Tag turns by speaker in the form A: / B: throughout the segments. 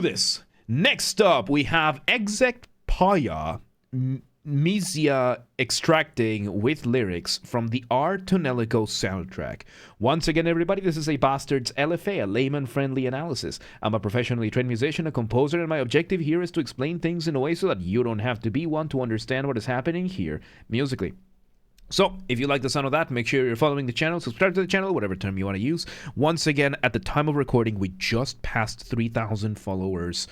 A: this. Next up, we have Exec Paya Misya extracting with lyrics from the Tonelico soundtrack. Once again, everybody, this is a Basterd's LFA, a layman-friendly analysis. I'm a professionally trained musician, a composer, and my objective here is to explain things in a way so that you don't have to be one to understand what is happening here musically. So, if you like the sound of that, make sure you're following the channel, subscribe to the channel, whatever term you want to use. Once again, at the time of recording, we just passed 3,000 followers,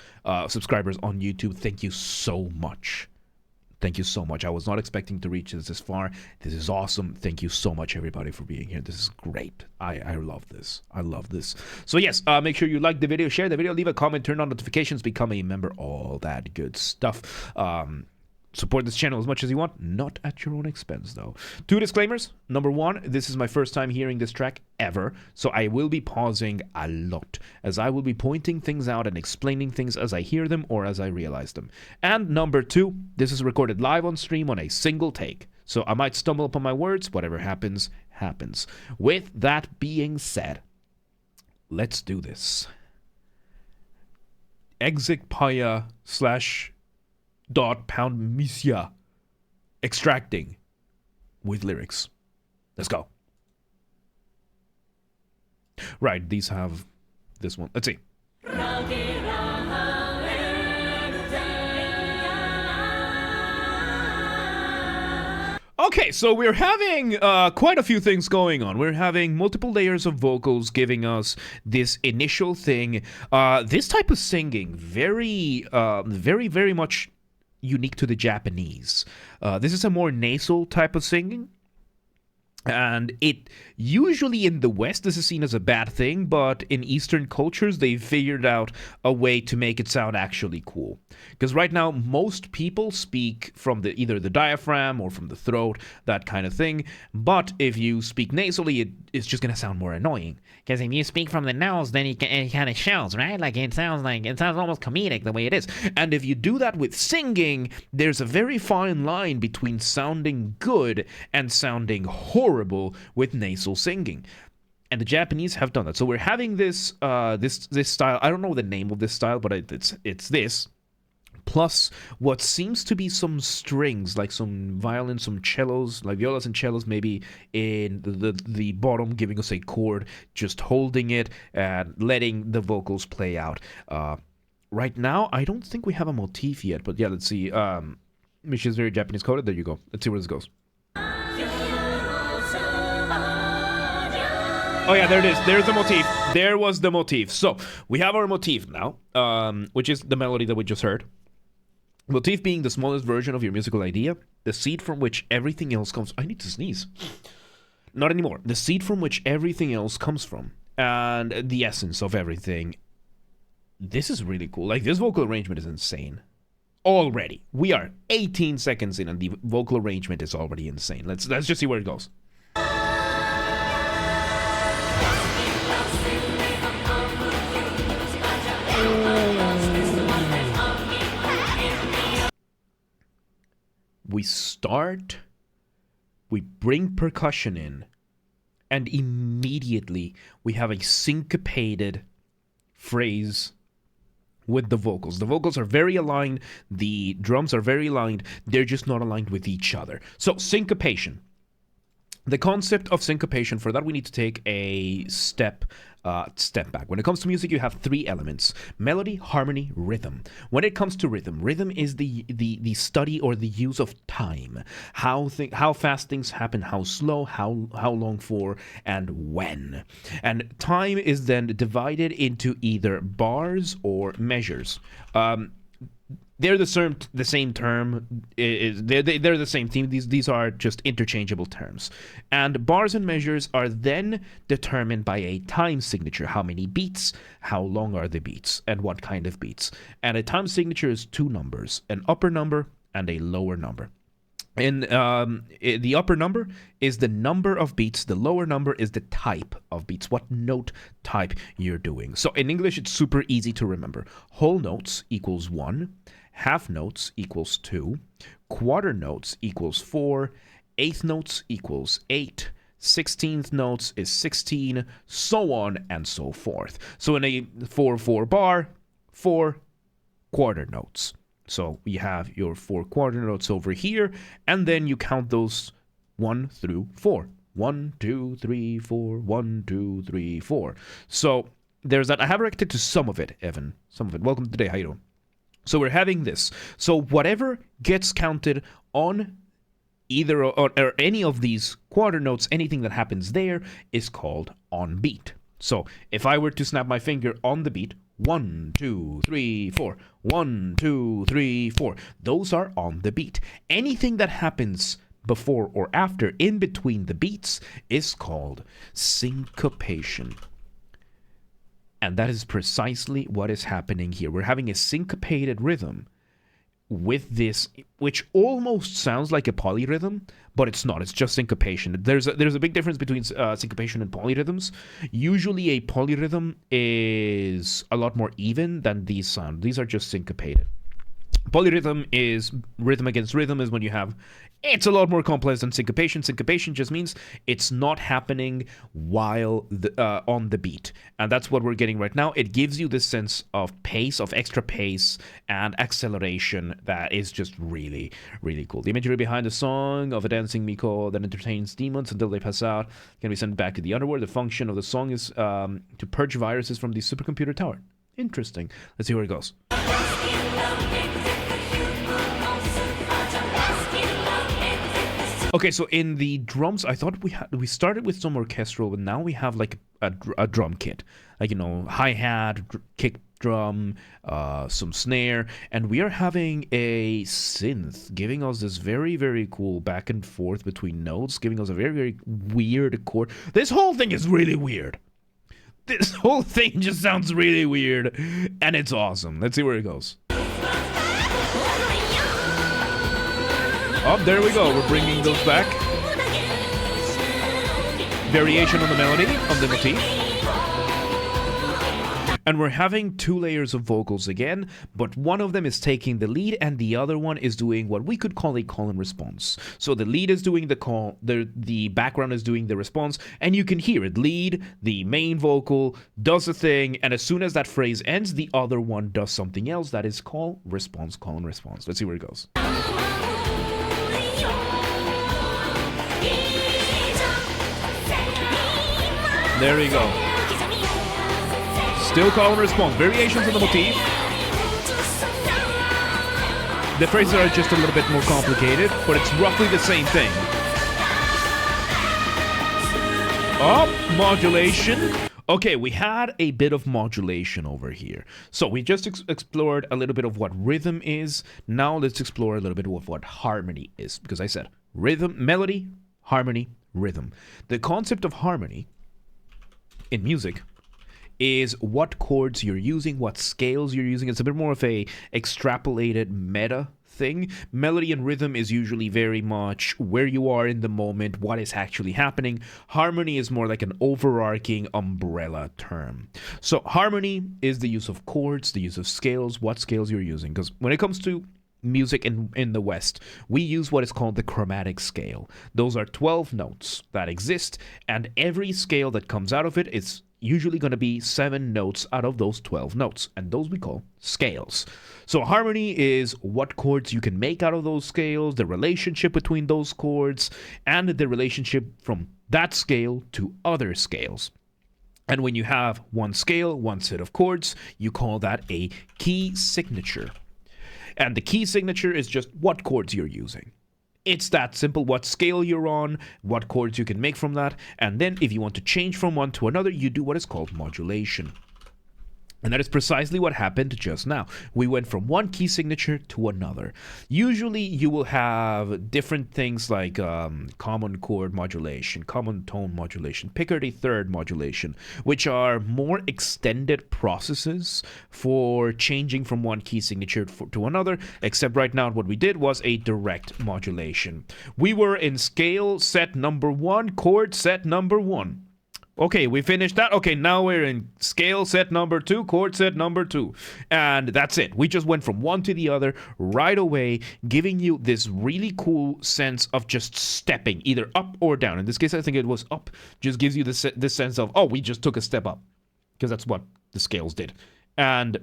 A: subscribers on YouTube. Thank you so much. Thank you so much. I was not expecting to reach this far. This is awesome. Thank you so much, everybody, for being here. This is great. I love this. I love this. So yes, make sure you like the video, share the video, leave a comment, turn on notifications, become a member, all that good stuff. Support this channel as much as you want, not at your own expense, though. 2 disclaimers. Number 1, this is my first time hearing this track ever, so I will be pausing a lot, as I will be pointing things out and explaining things as I hear them or as I realize them. And number 2, this is recorded live on stream on a single take, so I might stumble upon my words. Whatever happens, happens. With that being said, let's do this. Exec Paya /. Misya extracting with lyrics. Let's go. Right, these have this one. Let's see. Okay, so we're having quite a few things going on. We're having multiple layers of vocals giving us this initial thing. This type of singing, very much unique to the Japanese. This is a more nasal type of singing. And it usually in the West, this is seen as a bad thing, but in Eastern cultures, they figured out a way to make it sound actually cool. Because right now, most people speak from either the diaphragm or from the throat, that kind of thing. But if you speak nasally, it's just going to sound more annoying. Because if you speak from the nose, then it kind of shows, right? It sounds almost comedic the way it is. And if you do that with singing, there's a very fine line between sounding good and sounding horrible with nasal singing. And the Japanese have done that. So we're having this this style. I don't know the name of this style, but it's this. Plus what seems to be some strings, like some violins, some cellos, like violas and cellos, maybe in the bottom, giving us a chord, just holding it and letting the vocals play out. Right now, I don't think we have a motif yet, but yeah, let's see. Misha is very Japanese coded. There you go. Let's see where this goes. Oh yeah, there it is. There's the motif. There was the motif. So we have our motif now, which is the melody that we just heard. Motif being the smallest version of your musical idea, the seed from which everything else comes. I need to sneeze. Not anymore. The seed from which everything else comes from, and the essence of everything. This is really cool. Like, this vocal arrangement is insane. Already, we are 18 seconds in, and the vocal arrangement is already insane. Let's just see where it goes. We start, we bring percussion in, and immediately we have a syncopated phrase with the vocals. The vocals are very aligned, the drums are very aligned, they're just not aligned with each other. So, syncopation. The concept of syncopation, for that we need to take a step back. When it comes to music, you have 3 elements: melody, harmony, rhythm. When it comes to rhythm, rhythm is the study or the use of time. How fast things happen, how slow, how long for, and when. And time is then divided into either bars or measures. They're the same term. They're the same thing. These are just interchangeable terms. And bars and measures are then determined by a time signature. How many beats, how long are the beats, and what kind of beats. And a time signature is 2 numbers, an upper number and a lower number. And the upper number is the number of beats. The lower number is the type of beats, what note type you're doing. So in English, it's super easy to remember. Whole notes equals 1. Half notes equals 2, quarter notes equals 4, eighth notes equals 8, 16th notes is 16, so on and so forth. So in a 4/4 bar, 4 quarter notes. So you have your 4 quarter notes over here, and then you count those 1 through 4. 1, 2, 3, 4, 1, 2, 3, 4. So there's that. I have reacted to some of it, Evan. Some of it. Welcome to the day. How you doing? So we're having this. So whatever gets counted on either or any of these quarter notes, anything that happens there is called on beat. So if I were to snap my finger on the beat, 1, 2, 3, 4, 1, 2, 3, 4, those are on the beat. Anything that happens before or after, in between the beats, is called syncopation. And that is precisely what is happening here. We're having a syncopated rhythm with this, which almost sounds like a polyrhythm, but it's not. It's just syncopation. There's a big difference between syncopation and polyrhythms. Usually a polyrhythm is a lot more even than these sound. These are just syncopated. Polyrhythm is rhythm against rhythm, is when you have, it's a lot more complex than syncopation. Syncopation just means it's not happening while on the beat. And that's what we're getting right now. It gives you this sense of pace, of extra pace and acceleration that is just really, really cool. The imagery behind the song of a dancing Miko that entertains demons until they pass out can be sent back to the underworld. The function of the song is to purge viruses from the supercomputer tower. Interesting. Let's see where it goes. Okay, so in the drums, I thought we started with some orchestral, but now we have like a drum kit, like, you know, hi-hat, kick drum, some snare, and we are having a synth giving us this very, very cool back and forth between notes, giving us a very, very weird chord. This whole thing is really weird. This whole thing just sounds really weird, and it's awesome. Let's see where it goes. Oh, there we go. We're bringing those back. Variation on the melody, on the motif. And we're having 2 layers of vocals again, but one of them is taking the lead and the other one is doing what we could call a call and response. So the lead is doing the call, the background is doing the response, and you can hear it. Lead, the main vocal, does a thing, and as soon as that phrase ends, the other one does something else. That is call, response, call and response. Let's see where it goes. There we go. Still call and response. Variations on the motif. The phrases are just a little bit more complicated, but it's roughly the same thing. Oh, modulation. Okay, we had a bit of modulation over here. So we just explored a little bit of what rhythm is. Now let's explore a little bit of what harmony is. Because I said rhythm, melody, harmony, rhythm. The concept of harmony in music is what chords you're using, what scales you're using. It's a bit more of a extrapolated meta thing. Melody and rhythm is usually very much where you are in the moment, what is actually happening. Harmony is more like an overarching umbrella term. So harmony is the use of chords, the use of scales, what scales you're using. Because when it comes to music in the West, we use what is called the chromatic scale. Those are 12 notes that exist, and every scale that comes out of it is usually going to be 7 notes out of those 12 notes, and those we call scales. So harmony is what chords you can make out of those scales, the relationship between those chords, and the relationship from that scale to other scales. And when you have one scale, one set of chords, you call that a key signature. And the key signature is just what chords you're using. It's that simple. What scale you're on, what chords you can make from that. And then if you want to change from one to another, you do what is called modulation. And that is precisely what happened just now. We went from one key signature to another. Usually you will have different things like common chord modulation, common tone modulation, Picardy third modulation, which are more extended processes for changing from one key signature to another, except right now what we did was a direct modulation. We were in scale set number 1, chord set number 1. Okay, we finished that. Okay, now we're in scale set number 2, chord set number 2. And that's it. We just went from one to the other right away, giving you this really cool sense of just stepping either up or down. In this case, I think it was up. Just gives you this sense of, oh, we just took a step up. Because that's what the scales did. And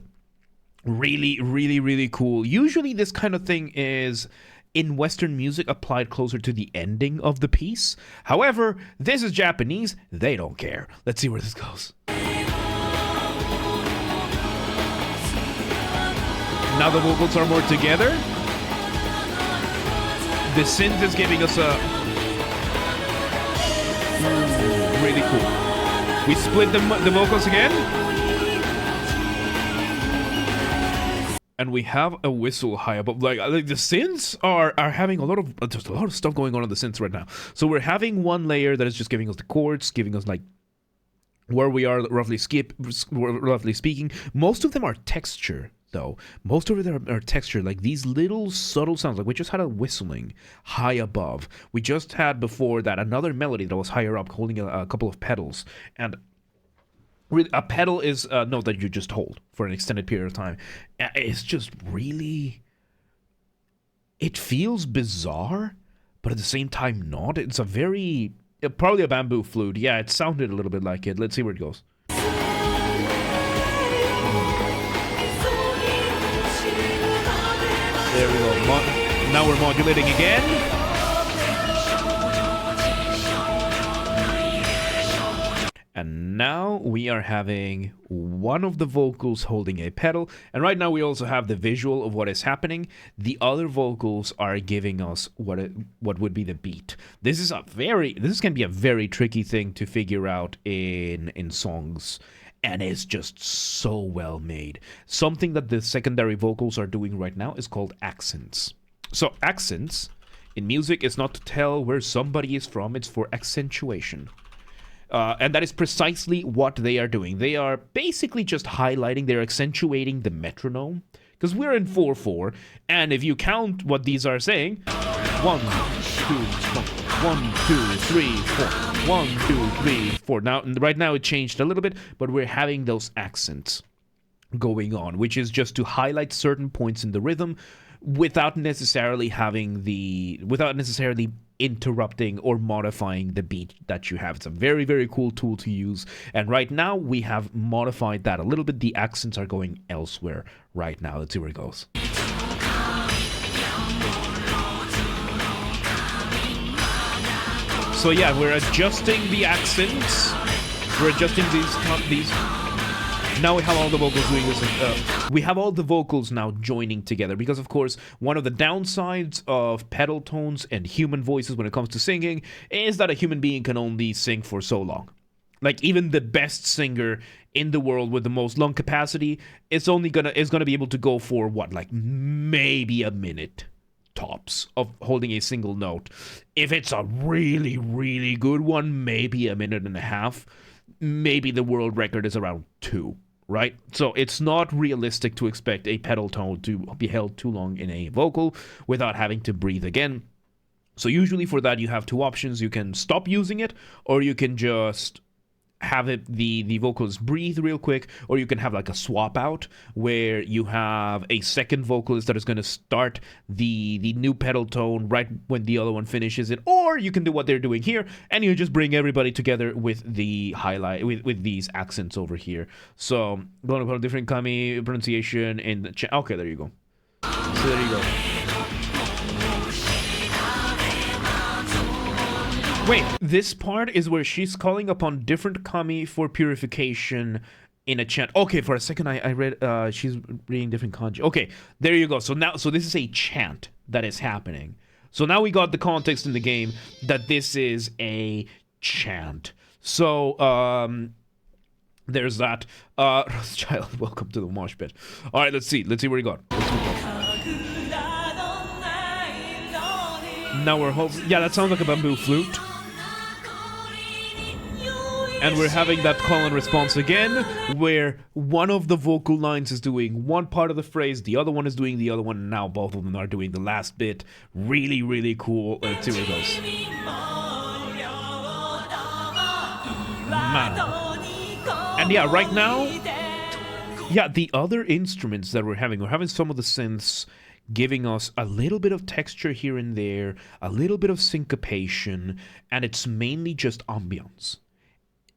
A: Really, really, really cool. Usually this kind of thing is in Western music applied closer to the ending of the piece. However, this is Japanese. They don't care. Let's see where this goes. Now the vocals are more together. The synth is giving us a... really cool. We split the vocals again. And we have a whistle high above. Like the synths are having a lot of... There's a lot of stuff going on the synths right now. So we're having one layer that is just giving us the chords, giving us like where we are roughly speaking. Most of them are texture, though. Most of them are texture, like these little subtle sounds. Like we just had a whistling high above. We just had before that another melody that was higher up, holding a couple of pedals. And a pedal is a note that you just hold for an extended period of time. It's just really... It feels bizarre, but at the same time not. It's a very... Probably a bamboo flute. Yeah, it sounded a little bit like it. Let's see where it goes. There we go. Now we're modulating again. And now we are having one of the vocals holding a pedal. And right now we also have the visual of what is happening. The other vocals are giving us what would be the beat. This can be a very tricky thing to figure out in songs. And it's just so well made. Something that the secondary vocals are doing right now is called accents. So accents in music is not to tell where somebody is from. It's for accentuation. And that is precisely what they are doing. They are basically just highlighting, they're accentuating the metronome. Because we're in 4/4, and if you count what these are saying, 1, 2, 1, 2, 3, 4, 1, 2, 3, 4. Now, right now it changed a little bit, but we're having those accents going on, which is just to highlight certain points in the rhythm without necessarily interrupting or modifying the beat that you have. It's a very, very cool tool to use. And right now we have modified that a little bit. The accents are going elsewhere right now. Let's see where it goes. So yeah, we're adjusting the accents. We're adjusting these. Now we have all the vocals doing this. We have all the vocals now joining together because, of course, one of the downsides of pedal tones and human voices when it comes to singing is that a human being can only sing for so long. Like even the best singer in the world with the most lung capacity is gonna be able to go for what, like maybe a minute tops of holding a single note. If it's a really, really good one, maybe a minute and a half. Maybe the world record is around 2. Right? So it's not realistic to expect a pedal tone to be held too long in a vocal without having to breathe again. So usually for that you have two options. You can stop using it, or you can just have the vocals breathe real quick, or you can have like a swap out where you have a second vocalist that is going to start the new pedal tone right when the other one finishes it, or you can do what they're doing here and you just bring everybody together with the highlight with these accents over here. So I'm going to put a different kami pronunciation in the chat. Okay, there you go. So there you go. Wait, this part is where she's calling upon different kami for purification in a chant. Okay, for a second I read she's reading different kanji. Okay, there you go. So this is a chant that is happening. So now we got the context in the game that this is a chant. So there's that. Child, welcome to the mosh pit. All right, let's see where we got. Now we're hoping. Yeah, that sounds like a bamboo flute. And we're having that call and response again, where one of the vocal lines is doing one part of the phrase, the other one is doing the other one, and now both of them are doing the last bit. Really, really cool. Let's see where it goes. Man. And yeah, right now, yeah, the other instruments that we're having some of the synths giving us a little bit of texture here and there, a little bit of syncopation, and it's mainly just ambience.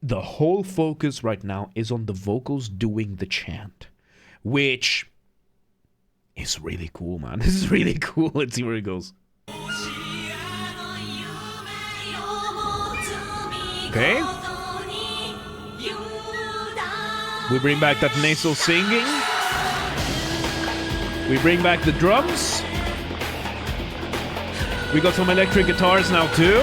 A: The whole focus right now is on the vocals doing the chant, which It's really cool, man. This is really cool. Let's see where it goes. Okay. We bring back that nasal singing. We bring back the drums. We got some electric guitars now too.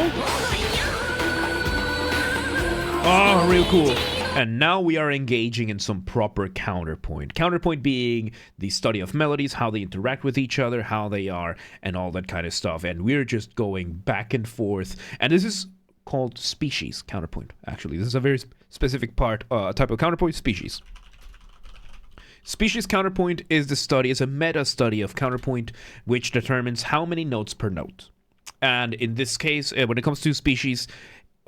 A: Oh, real cool. And now we are engaging in some proper counterpoint. Counterpoint being the study of melodies, how they interact with each other, how they are, and all that kind of stuff. And we're just going back and forth. And this is called species counterpoint, actually. This is a very specific type of counterpoint, species. Species counterpoint is a meta study of counterpoint, which determines how many notes per note. And in this case, when it comes to species,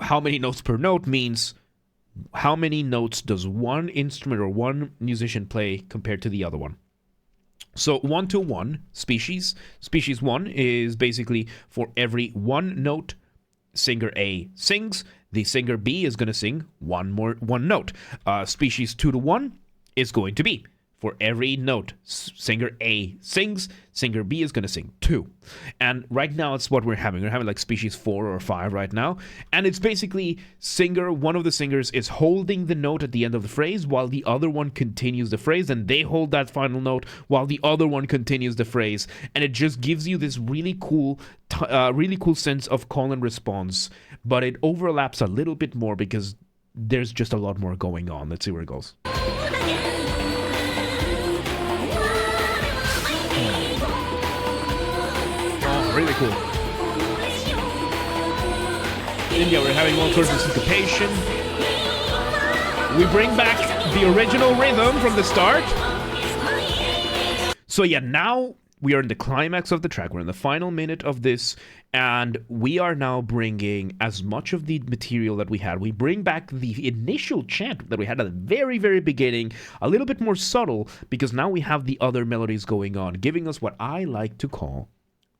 A: how many notes per note means how many notes does one instrument or one musician play compared to the other one. So 1-to-1 species 1 is basically for every one note singer A sings, the singer B is going to sing one note. Species 2-to-1 is going to be for every note singer A sings, singer B is going to sing 2. And right now it's what we're having. We're having like species 4 or 5 right now. And it's basically one of the singers is holding the note at the end of the phrase while the other one continues the phrase, and they hold that final note while the other one continues the phrase. And it just gives you this really cool sense of call and response, but it overlaps a little bit more because there's just a lot more going on. Let's see where it goes. Really cool. And yeah, we're having all sorts of syncopation. We bring back the original rhythm from the start. So yeah, now we are in the climax of the track. We're in the final minute of this, and we are now bringing as much of the material that we had. We bring back the initial chant that we had at the very, very beginning, a little bit more subtle, because now we have the other melodies going on, giving us what I like to call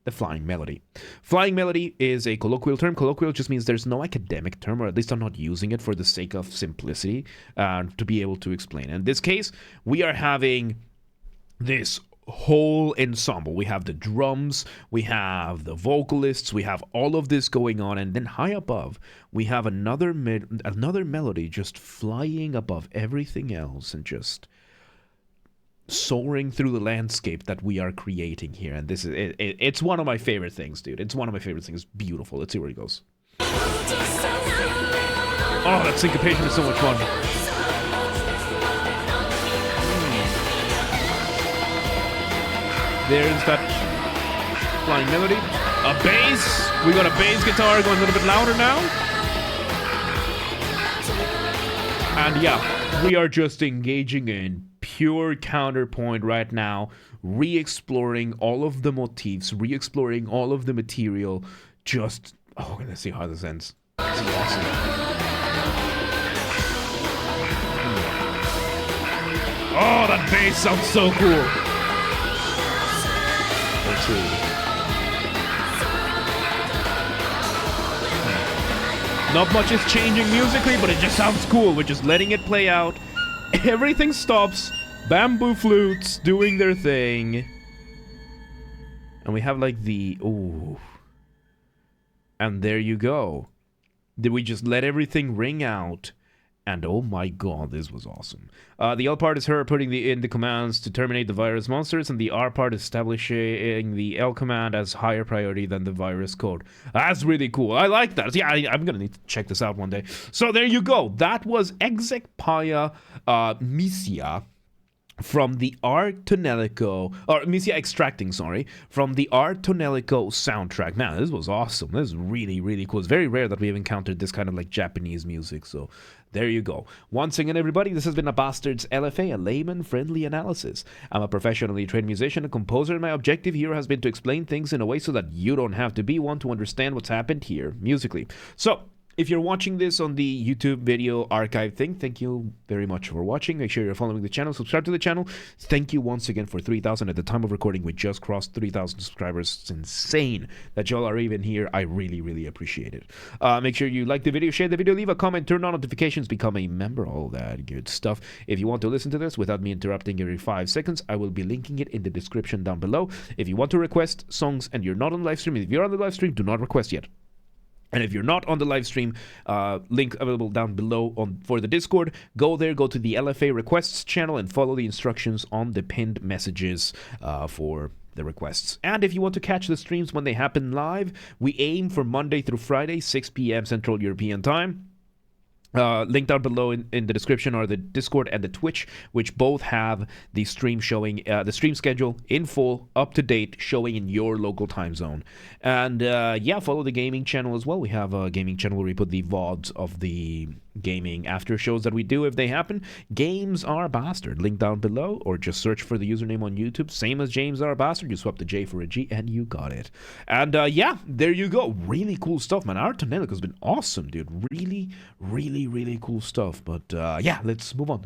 A: the flying melody. Flying melody is a colloquial term. Colloquial just means there's no academic term, or at least I'm not using it for the sake of simplicity, to be able to explain. In this case, we are having this whole ensemble. We have the drums, we have the vocalists, we have all of this going on, and then high above, we have another melody just flying above everything else and just soaring through the landscape that we are creating here. And this is it's one of my favorite things, dude. It's one of my favorite things. Beautiful. Let's see where it goes. Oh, that syncopation is so much fun. There's that flying melody. A bass. We got a bass guitar going a little bit louder now. And yeah, we are just engaging in pure counterpoint right now, re-exploring all of the motifs, re-exploring all of the material. Just, let's see how this ends. This is awesome. Oh, that bass sounds so cool. Let's see. Not much is changing musically, but it just sounds cool. We're just letting it play out. Everything stops. Bamboo flutes doing their thing. And we have like ooh. And there you go. Did we just let everything ring out? And oh my god, this was awesome. The L part is her putting in the commands to terminate the virus monsters, and the R part is establishing the L command as higher priority than the virus code. That's really cool. I like that. Yeah, I'm gonna need to check this out one day. So there you go. That was Exec Paya Misya from the Tonelico, or Misya extracting, sorry, from the Tonelico soundtrack. Man, this was awesome. This is really, really cool. It's very rare that we have encountered this kind of like Japanese music, so there you go. Once again, everybody, this has been a Basterd's LFA, a layman-friendly analysis. I'm a professionally trained musician and composer, and my objective here has been to explain things in a way so that you don't have to be one to understand what's happened here musically. So, If you're watching this on the YouTube video archive thing, thank you very much for watching. Make sure you're following the channel, subscribe to the channel. Thank you once again for 3,000. At the time of recording, we just crossed 3,000 subscribers. It's insane that y'all are even here. I really, really appreciate it. Make sure you like the video, share the video, leave a comment, turn on notifications, become a member, all that good stuff. If you want to listen to this without me interrupting every 5 seconds, I will be linking it in the description down below. If you want to request songs and you're not on the live stream, if you're on the live stream, do not request yet. And if you're not on the live stream, link available down below for the Discord. Go there, go to the LFA requests channel, and follow the instructions on the pinned messages for the requests. And if you want to catch the streams when they happen live, we aim for Monday through Friday, 6 p.m. Central European Time. Link down below in the description are the Discord and the Twitch, which both have the stream showing, the stream schedule in full, up to date, showing in your local time zone. And yeah, follow the gaming channel as well. We have a gaming channel where we put the VODs of the gaming after shows that we do if they happen. Games are Basterd. Link down below, or just search for the username on YouTube. Same as James R. Basterd. You swap the J for a G, and you got it. And yeah, there you go. Really cool stuff, man. Our Tonelico has been awesome, dude. Really, really, really cool stuff. But yeah, let's move on.